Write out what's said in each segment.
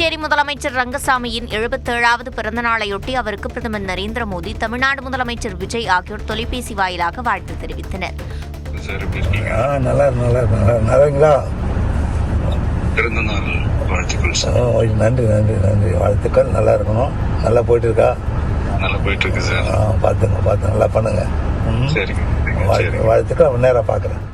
புதுச்சேரி முதலமைச்சர் ரங்கசாமியின் 77வது பிறந்த நாளையொட்டி அவருக்கு பிரதமர் நரேந்திர மோடி, தமிழ்நாடு முதலமைச்சர் விஜய் ஆகியோர் தொலைபேசி வாயிலாக வாழ்த்து தெரிவித்தனர். நன்றி நன்றி நன்றி, வாழ்த்துக்கள். நல்லா இருக்கணும். நல்லா போயிட்டு இருக்கா? நல்லா போயிட்டு இருக்கு சார். பார்த்து நல்லா பண்ணுங்க. வாழ்த்துக்கள். நேராக பார்க்குறேன்.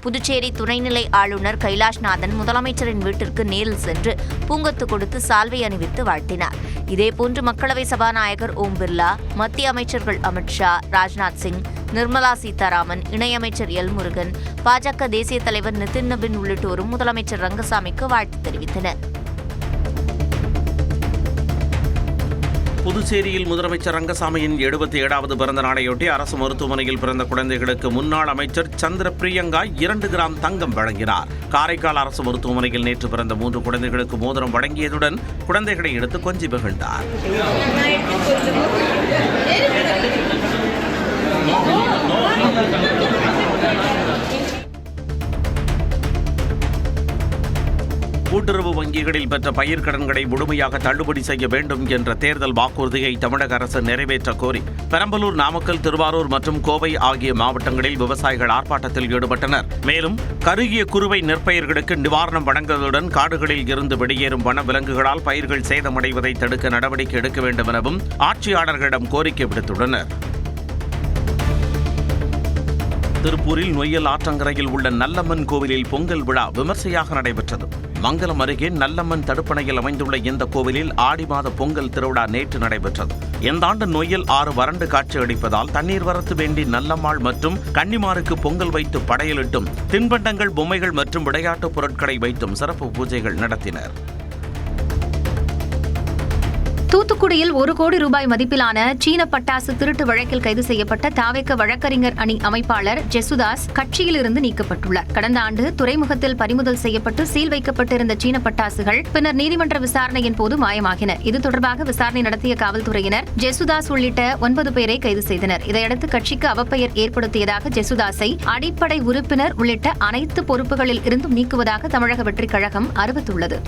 புதுச்சேரி துணைநிலை ஆளுநர் கைலாஷ்நாதன் முதலமைச்சரின் வீட்டிற்கு நேரில் சென்று பூங்கொத்து கொடுத்து சால்வை அணிவித்து வாழ்த்தினார். இதேபோன்று மக்களவை சபாநாயகர் ஓம் பிர்லா, மத்திய அமைச்சர்கள் அமித்ஷா, ராஜ்நாத் சிங், நிர்மலா சீதாராமன், இணையமைச்சர் எல் முருகன், பாஜக தேசிய தலைவர் நிதின் நபின் உள்ளிட்டோரும் முதலமைச்சர் ரங்கசாமிக்கு வாழ்த்து தெரிவித்தனர். புதுச்சேரியில் முதலமைச்சர் ரங்கசாமியின் 77வது பிறந்த நாளையொட்டி அரசு மருத்துவமனையில் பிறந்த குழந்தைகளுக்கு முன்னாள் அமைச்சர் சந்திர பிரியங்கா 2 கிராம் தங்கம் வழங்கினார். காரைக்கால் அரசு மருத்துவமனையில் நேற்று பிறந்த 3 குழந்தைகளுக்கு மோதிரம் வழங்கியதுடன் குழந்தைகளை எடுத்து கொஞ்சி மகிழ்ந்தார். கூட்டுறவு வங்கிகளில் பெற்ற பயிர்க்கடன்களை முழுமையாக தள்ளுபடி செய்ய வேண்டும் என்ற தேர்தல் வாக்குறுதியை தமிழக அரசு நிறைவேற்ற கோரி பெரம்பலூர், நாமக்கல், திருவாரூர் மற்றும் கோவை ஆகிய மாவட்டங்களில் விவசாயிகள் ஆர்ப்பாட்டத்தில் ஈடுபட்டனர். மேலும் கருகிய குறுவை நெற்பயிர்களுக்கு நிவாரணம் வழங்குவதுடன் காடுகளில் இருந்து வெளியேறும் வனவிலங்குகளால் பயிர்கள் சேதமடைவதை தடுக்க நடவடிக்கை எடுக்க வேண்டும் எனவும் ஆட்சியாளர்களிடம் கோரிக்கை விடுத்துள்ளனர். திருப்பூரில் நொய்யல் ஆற்றங்கரையில் உள்ள நல்லம்மன் கோவிலில் பொங்கல் விழா விமர்சையாக நடைபெற்றது. மங்கலம் அருகே நல்லம்மன் தடுப்பணையில் அமைந்துள்ள இந்த கோவிலில் ஆடி மாத பொங்கல் திருவிழா நேற்று நடைபெற்றது. இந்த ஆண்டு நொய்யல் ஆறு வறண்டு காட்சியளிப்பதால் தண்ணீர் வரத்து வேண்டி நல்லம்மாள் மற்றும் கன்னிமாருக்கு பொங்கல் வைத்து படையலிட்டும் தின்பண்டங்கள், பொம்மைகள் மற்றும் விளையாட்டுப் பொருட்களை வைத்தும் சிறப்பு பூஜைகள் நடத்தினர். தூத்துக்குடியில் 1 கோடி ரூபாய் மதிப்பிலான சீன பட்டாசு திருட்டு வழக்கில் கைது செய்யப்பட்ட தாவேக வழக்கறிஞர் அணி அமைப்பாளர் ஜெசுதாஸ் கட்சியிலிருந்து நீக்கப்பட்டுள்ளார். கடந்த ஆண்டு துறைமுகத்தில் பறிமுதல் செய்யப்பட்டு சீல் வைக்கப்பட்டிருந்த சீன பட்டாசுகள் பின்னர் நீதிமன்ற விசாரணையின் போது மாயமாகின. இது தொடர்பாக விசாரணை நடத்திய காவல்துறையினர் ஜெசுதாஸ் உள்ளிட்ட 9 பேரை கைது செய்தனர். இதையடுத்து கட்சிக்கு அவப்பெயர் ஏற்படுத்தியதாக ஜெசுதாஸை அடிப்படை உறுப்பினர் உள்ளிட்ட அனைத்து பொறுப்புகளில் இருந்தும் நீக்குவதாக தமிழக வெற்றிக் கழகம் அறிவித்துள்ளது.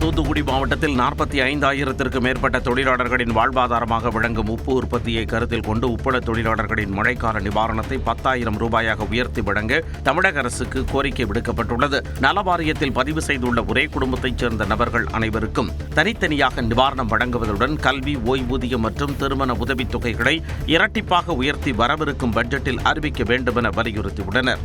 தூத்துக்குடி மாவட்டத்தில் 45,000த்திற்கும் மேற்பட்ட தொழிலாளர்களின் வாழ்வாதாரமாக விளங்கும் உப்பு உற்பத்தியை கருத்தில் கொண்டு உப்பள தொழிலாளர்களின் மழைக்கால நிவாரணத்தை 10,000 ரூபாயாக உயர்த்தி வழங்க தமிழக அரசுக்கு கோரிக்கை விடுக்கப்பட்டுள்ளது. நல வாரியத்தில் பதிவு செய்துள்ள ஒரே குடும்பத்தைச் சேர்ந்த நபர்கள் அனைவருக்கும் தனித்தனியாக நிவாரணம் வழங்குவதுடன் கல்வி, ஓய்வூதியம் மற்றும் திருமண உதவித் தொகைகளை இரட்டிப்பாக உயர்த்தி வரவிருக்கும் பட்ஜெட்டில் அறிவிக்க வேண்டும் என வலியுறுத்தியுள்ளனர்.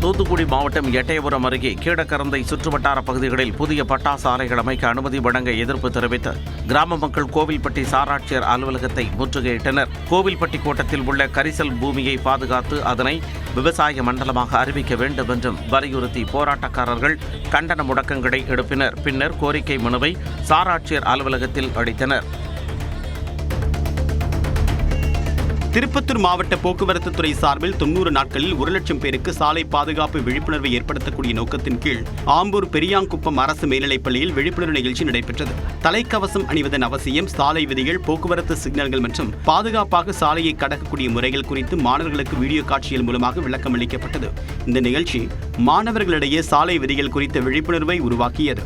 தூத்துக்குடி மாவட்டம் எட்டயபுரம் அருகே கீழக்கரந்தை சுற்றுவட்டார பகுதிகளில் புதிய பட்டாசு ஆலைகள் அமைக்க அனுமதி வழங்க எதிர்ப்பு தெரிவித்து கிராம மக்கள் கோவில்பட்டி சாராட்சியர் அலுவலகத்தை முற்றுகையிட்டனர். கோவில்பட்டி கோட்டத்தில் உள்ள கரிசல் பூமியை பாதுகாத்து அதனை விவசாய மண்டலமாக அறிவிக்க வேண்டும் என்றும் வலியுறுத்தி போராட்டக்காரர்கள் கண்டன முழக்கங்களை எழுப்பினர். பின்னர் கோரிக்கை மனுவை சாராட்சியர் அலுவலகத்தில் அளித்தனர். திருப்பத்தூர் மாவட்ட போக்குவரத்து துறை சார்பில் 90 நாட்களில் 1 லட்சம் பேருக்கு சாலை பாதுகாப்பு விழிப்புணர்வை ஏற்படுத்தக்கூடிய நோக்கத்தின் கீழ் ஆம்பூர் பெரியாங்குப்பம் அரசு மேல்நிலைப்பள்ளியில் விழிப்புணர்வு நிகழ்ச்சி நடைபெற்றது. தலைக்கவசம் அணிவதன் அவசியம், சாலை விதிகள், போக்குவரத்து சிக்னல்கள் மற்றும் பாதுகாப்பாக சாலையை கடக்கக்கூடிய முறைகள் குறித்து மாணவர்களுக்கு வீடியோ காட்சிகள் மூலமாக விளக்கம் அளிக்கப்பட்டது. இந்த நிகழ்ச்சி மாணவர்களிடையே சாலை விதிகள் குறித்த விழிப்புணர்வை உருவாக்கியது.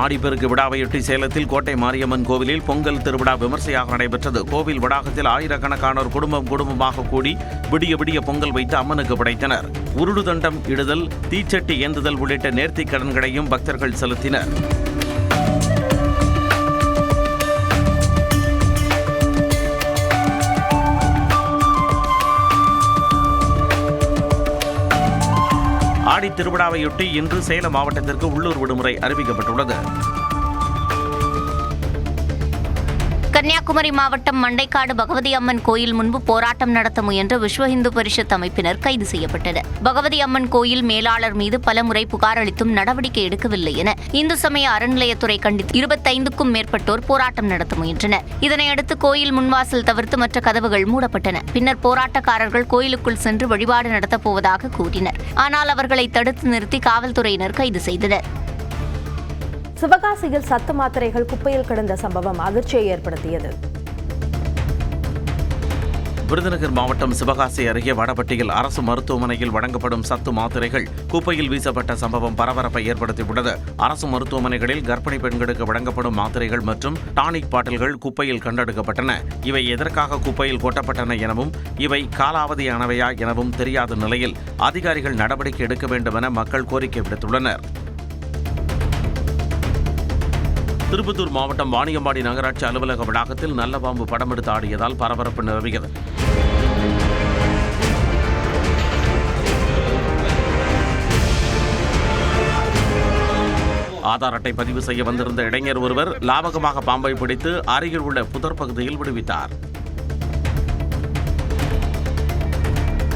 ஆடிப்பெருக்கு விழாவையொட்டி சேலத்தில் கோட்டை மாரியம்மன் கோவிலில் பொங்கல் திருவிழா விமர்சையாக நடைபெற்றது. கோவில் வளாகத்தில் ஆயிரக்கணக்கானோர் குடும்பமாக கூடி விடிய விடிய பொங்கல் வைத்து அம்மனுக்கு படைத்தனர். உருடுதண்டம் இடுதல், தீச்சட்டி ஏந்துதல் உள்ளிட்ட நேர்த்திக் கடன்களையும் பக்தர்கள் செலுத்தினர். ஆடி திருவிழாவையொட்டி இன்று சேலம் மாவட்டத்திற்கு உள்ளூர் விடுமுறை அறிவிக்கப்பட்டுள்ளது. கன்னியாகுமரி மாவட்டம் மண்டைக்காடு பகவதி அம்மன் கோயில் முன்பு போராட்டம் நடத்த முயன்ற விஸ்வ இந்து பரிஷத் அமைப்பினர் கைது செய்யப்பட்டனர். பகவதி அம்மன் கோயில் மேலாளர் மீது பலமுறை புகார் அளித்தும் நடவடிக்கை எடுக்கவில்லை என இந்து சமய அறநிலையத்துறை கண்டித்து 25க்கும் மேற்பட்டோர் போராட்டம் நடத்த முயன்றனர். இதனையடுத்து கோயில் முன்வாசல் தவிர்த்து மற்ற கதவுகள் மூடப்பட்டன. பின்னர் போராட்டக்காரர்கள் கோயிலுக்குள் சென்று வழிபாடு நடத்தப் போவதாக கூறினர். ஆனால் அவர்களை தடுத்து நிறுத்தி காவல்துறையினர் கைது செய்தனர். சிவகாசியில் சத்து மாத்திரைகள் குப்பையில் கிடந்த சம்பவம் அதிர்ச்சியை ஏற்படுத்தியது. விருதுநகர் மாவட்டம் சிவகாசி அருகே வடபட்டியில் அரசு மருத்துவமனையில் வழங்கப்படும் சத்து மாத்திரைகள் குப்பையில் வீசப்பட்ட சம்பவம் பரபரப்பை ஏற்படுத்தியுள்ளது. அரசு மருத்துவமனைகளில் கர்ப்பிணி பெண்களுக்கு வழங்கப்படும் மாத்திரைகள் மற்றும் டானிக் பாட்டில்கள் குப்பையில் கண்டெடுக்கப்பட்டன. இவை எதற்காக குப்பையில் கொட்டப்பட்டன எனவும் இவை காலாவதியானவையா எனவும் தெரியாத நிலையில் அதிகாரிகள் நடவடிக்கை எடுக்க வேண்டும் என மக்கள் கோரிக்கை விடுத்துள்ளனர். திருப்பத்தூர் மாவட்டம் வாணியம்பாடி நகராட்சி அலுவலக வளாகத்தில் நல்ல பாம்பு படம் எடுத்து ஆடியதால் பரபரப்பு நிலவியது. ஆதார் அட்டை பதிவு செய்ய வந்திருந்த இளைஞர் ஒருவர் லாபகமாக பாம்பை பிடித்து அருகில் உள்ள புதர் பகுதியில் விடுவித்தார்.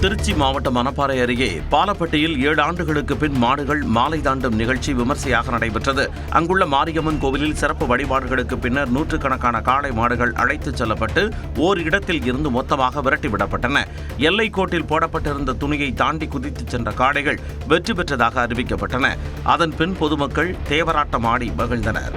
திருச்சி மாவட்டம் மணப்பாறை அருகே பாலப்பட்டியில் 7 ஆண்டுகளுக்கு பின் மாடுகள் மாலை தாண்டும் நிகழ்ச்சி விமர்சையாக நடைபெற்றது. அங்குள்ள மாரியம்மன் கோவிலில் சிறப்பு வழிபாடுகளுக்கு பின்னர் நூற்றுக்கணக்கான காளை மாடுகள் அழைத்துச் செல்லப்பட்டு ஓர் இடத்தில் இருந்து மொத்தமாக விரட்டிவிடப்பட்டன. எல்லைக்கோட்டில் போடப்பட்டிருந்த துணியை தாண்டி குதித்துச் சென்ற காளைகள் வெற்றி பெற்றதாக அறிவிக்கப்பட்டன. அதன் பின் பொதுமக்கள் தேவராட்டம் ஆடி மகிழ்ந்தனர்.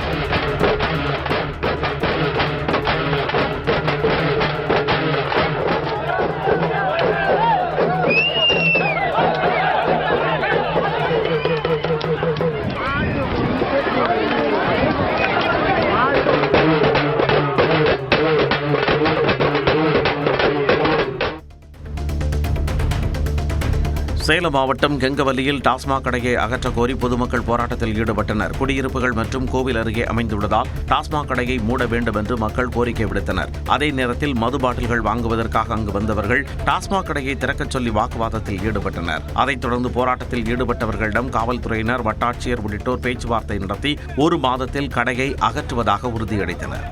சேலம் மாவட்டம் கெங்கவல்லியில் டாஸ்மாக் கடையை அகற்ற கோரி பொதுமக்கள் போராட்டத்தில் ஈடுபட்டனர். குடியிருப்புகள் மற்றும் கோவில் அருகே அமைந்துள்ளதால் டாஸ்மாக் கடையை மூட வேண்டும் என்று மக்கள் கோரிக்கை விடுத்தனர். அதே நேரத்தில் மது பாட்டில்கள் வாங்குவதற்காக அங்கு வந்தவர்கள் டாஸ்மாக் கடையை திறக்கச் சொல்லி வாக்குவாதத்தில் ஈடுபட்டனர். அதைத் தொடர்ந்து போராட்டத்தில் ஈடுபட்டவர்களிடம் காவல்துறையினர், வட்டாட்சியர் உள்ளிட்டோர் பேச்சுவார்த்தை நடத்தி 1 மாதத்தில் கடையை அகற்றுவதாக உறுதியளித்தனர்.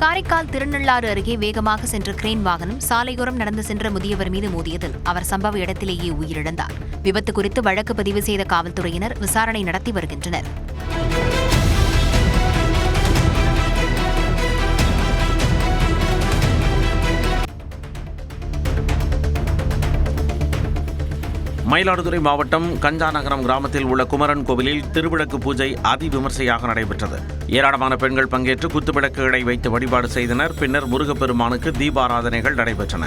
காரைக்கால் திருநள்ளாறு அருகே வேகமாக சென்ற கிரேன் வாகனம் சாலையோரம் நடந்து சென்ற முதியவர் மீது மோதியதில் அவர் சம்பவ இடத்திலேயே உயிரிழந்தார். விபத்து குறித்து வழக்கு பதிவு செய்த காவல்துறையினர் விசாரணை நடத்தி வருகின்றனர். மயிலாடுதுறை மாவட்டம் கஞ்சாநகரம் கிராமத்தில் உள்ள குமரன் கோவிலில் திருவிளக்கு பூஜை அதிவிமர்சையாக நடைபெற்றது. ஏராளமான பெண்கள் பங்கேற்று குத்துவிளக்குகளை வைத்து வழிபாடு செய்தனர். பின்னர் முருகப்பெருமானுக்கு தீபாராதனைகள் நடைபெற்றன.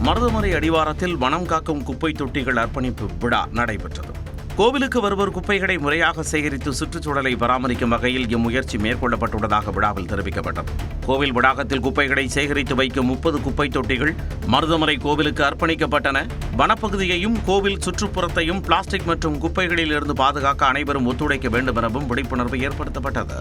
மருதமலை அடிவாரத்தில் வனம் காக்கும் குப்பை தொட்டிகள் அர்ப்பணிப்பு விழா நடைபெற்றது. கோவிலுக்கு வருவோர் குப்பைகளை முறையாக சேகரித்து சுற்றுச்சூழலை பராமரிக்கும் வகையில் இம்முயற்சி மேற்கொள்ளப்பட்டுள்ளதாக விழாவில் தெரிவிக்கப்பட்டது. கோவில் வளாகத்தில் குப்பைகளை சேகரித்து வைக்கும் 30 குப்பை தொட்டிகள் மருதமலை கோவிலுக்கு அர்ப்பணிக்கப்பட்டன. வனப்பகுதியையும் கோவில் சுற்றுப்புறத்தையும் பிளாஸ்டிக் மற்றும் குப்பைகளில் இருந்து பாதுகாக்க அனைவரும் ஒத்துழைக்க வேண்டும் எனவும் விழிப்புணர்வு ஏற்படுத்தப்பட்டது.